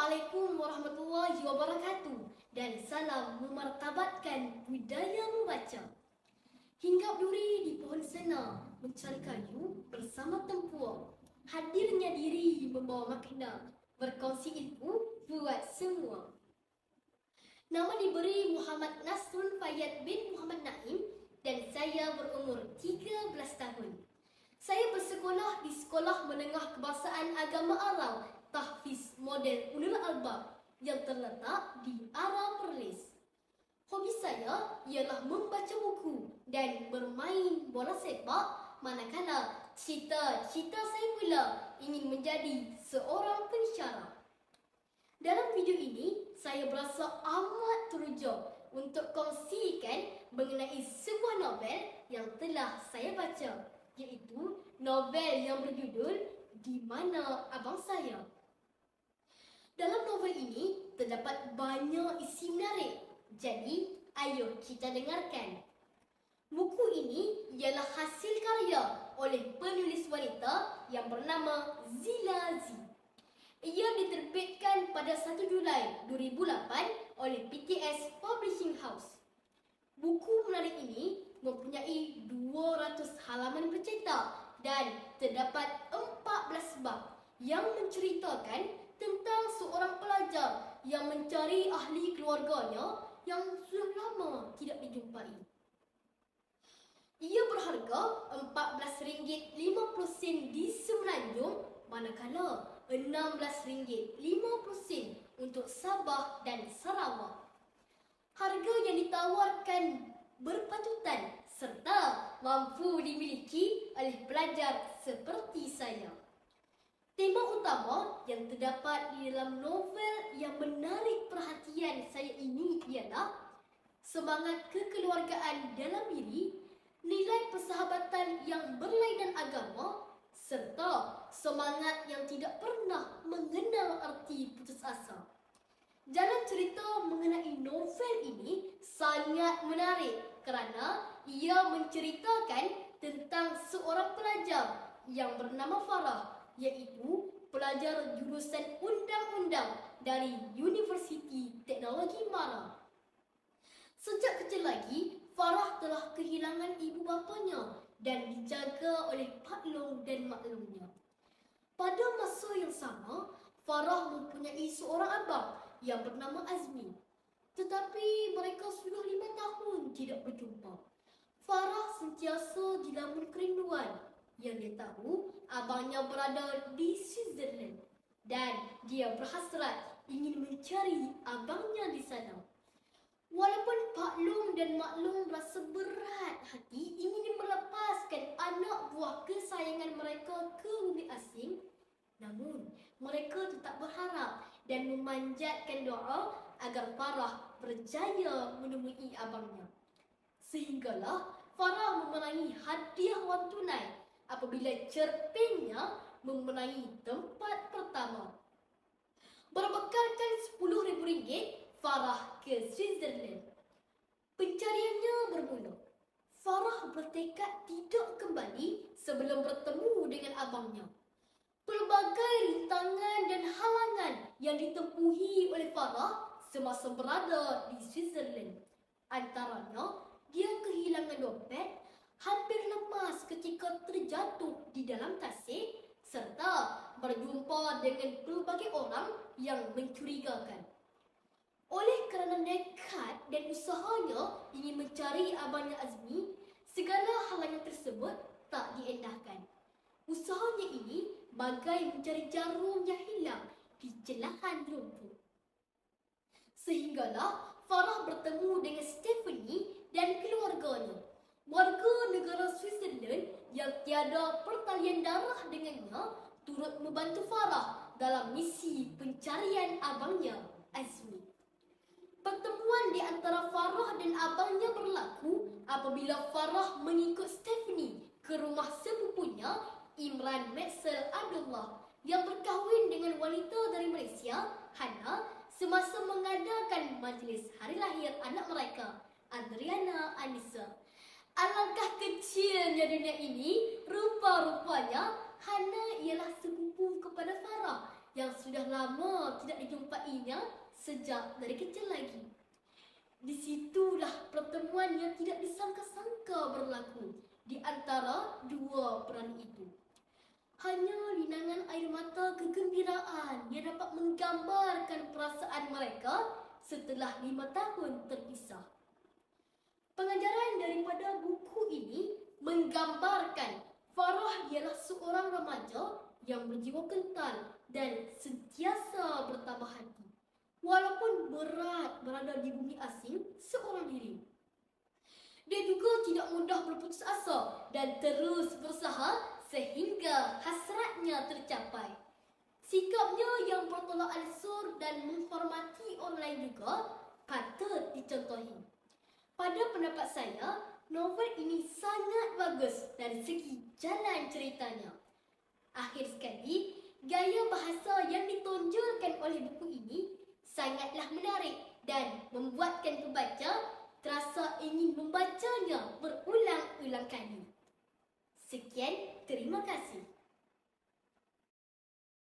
Assalamualaikum warahmatullahi wabarakatuh dan salam memartabatkan budaya membaca. Hinggap duri di pohon sena mencari kayu bersama tempua. Hadirnya diri membawa makna, berkongsi ilmu buat semua. Nama diberi Muhammad Nasrul Fayyad bin Muhammad Naim dan saya berumur 13 tahun. Saya bersekolah di Sekolah Menengah Kebangsaan Agama Arau Tahfiz Model Ulul Albab yang terletak di Arau Perlis. Hobi saya ialah membaca buku dan bermain bola sepak, manakala cita-cita saya pula ingin menjadi seorang pensyarah. Dalam video ini, saya berasa amat teruja untuk kongsikan mengenai sebuah novel yang telah saya baca, iaitu novel yang berjudul Di Mana Abang Saya. Dalam novel ini terdapat banyak isi menarik. Jadi, ayo kita dengarkan. Buku ini ialah hasil karya oleh penulis wanita yang bernama Zila Z. Ia diterbitkan pada 1 Julai 2008 oleh PTS Publishing House. Buku menarik ini mempunyai 200 halaman bercetak dan terdapat 14 bab yang menceritakan tentang seorang pelajar yang mencari ahli keluarganya yang sudah lama tidak dijumpai. Ia berharga RM14.50 di Semenanjung, manakala RM16.50 untuk Sabah dan Sarawak. Harga yang ditawarkan berpatutan serta mampu dimiliki oleh pelajar seperti saya. Tema utama yang terdapat di dalam novel yang menarik perhatian saya ini ialah semangat kekeluargaan dalam diri, nilai persahabatan yang berlainan agama, serta semangat yang tidak pernah mengenal arti putus asa. Jalan cerita mengenai novel ini sangat menarik kerana ia menceritakan tentang seorang pelajar yang bernama Farah, iaitu pelajar jurusan undang-undang dari Universiti Teknologi Mara. Sejak kecil lagi, Farah telah kehilangan ibu bapanya dan dijaga oleh Pak Long dan Mak Longnya. Pada masa yang sama, Farah mempunyai seorang abang yang bernama Azmi. Tetapi mereka sudah 5 tahun tidak berjumpa. Farah sentiasa dilamun kerinduan. Yang dia tahu, abangnya berada di Switzerland dan dia berhasrat ingin mencari abangnya di sana. Walaupun Pak Long dan Mak Long rasa berat hati ingin melepaskan anak buah kesayangan mereka ke bumi asing, namun mereka tetap berharap dan memanjatkan doa agar Farah berjaya menemui abangnya. Sehinggalah Farah memenangi hadiah wang tunai apabila cerpennya memenangi tempat pertama. Berbekalkan RM10,000, Farah ke Switzerland. Pencariannya bermula. Farah bertekad tidak kembali sebelum bertemu dengan abangnya. Pelbagai rintangan dan halangan yang ditempuhi oleh Farah semasa berada di Switzerland. Antaranya, dia kehilangan dompet, hampir lemas ketika terjatuh di dalam tasik, serta berjumpa dengan pelbagai orang yang mencurigakan. Oleh kerana nekat dan usahanya ingin mencari abangnya Azmi, segala halangan tersebut tak diendahkan. Usahanya ini bagai mencari jarum yang hilang di celahan rumput. Sehinggalah Farah bertemu dengan Stephanie dan keluarganya. Warga negara Switzerland yang tiada pertalian darah dengannya turut membantu Farah dalam misi pencarian abangnya Azmi. Pertemuan di antara Farah dan abangnya berlaku apabila Farah mengikut Stephanie ke rumah sepupunya Imran Maxel Abdullah yang berkahwin dengan wanita dari Malaysia, Hana, semasa mengadakan majlis hari lahir anak mereka, Adriana Anissa. Alangkah kecilnya dunia ini, rupa-rupanya Hana ialah sepupu kepada Farah yang sudah lama tidak dijumpainya sejak dari kecil lagi. Disitulah pertemuan yang tidak disangka-sangka berlaku di antara dua peranih itu. Hanya linangan air mata kegembiraan yang dapat menggambarkan perasaan mereka setelah 5 tahun terpisah. Pengajaran daripada buku ini menggambarkan Farah ialah seorang remaja yang berjiwa kental dan sentiasa bertabah hati. Walaupun berat berada di bumi asing seorang diri. Dia juga tidak mudah berputus asa dan terus berusaha sehingga hasratnya tercapai. Sikapnya yang bertolak ansur dan menghormati orang lain juga patut dicontohi. Pada pendapat saya, novel ini sangat bagus dari segi jalan ceritanya. Akhir sekali, gaya bahasa yang ditonjolkan oleh buku ini sangatlah menarik dan membuatkan pembaca terasa ingin membacanya berulang-ulang kali. Sekian, terima kasih.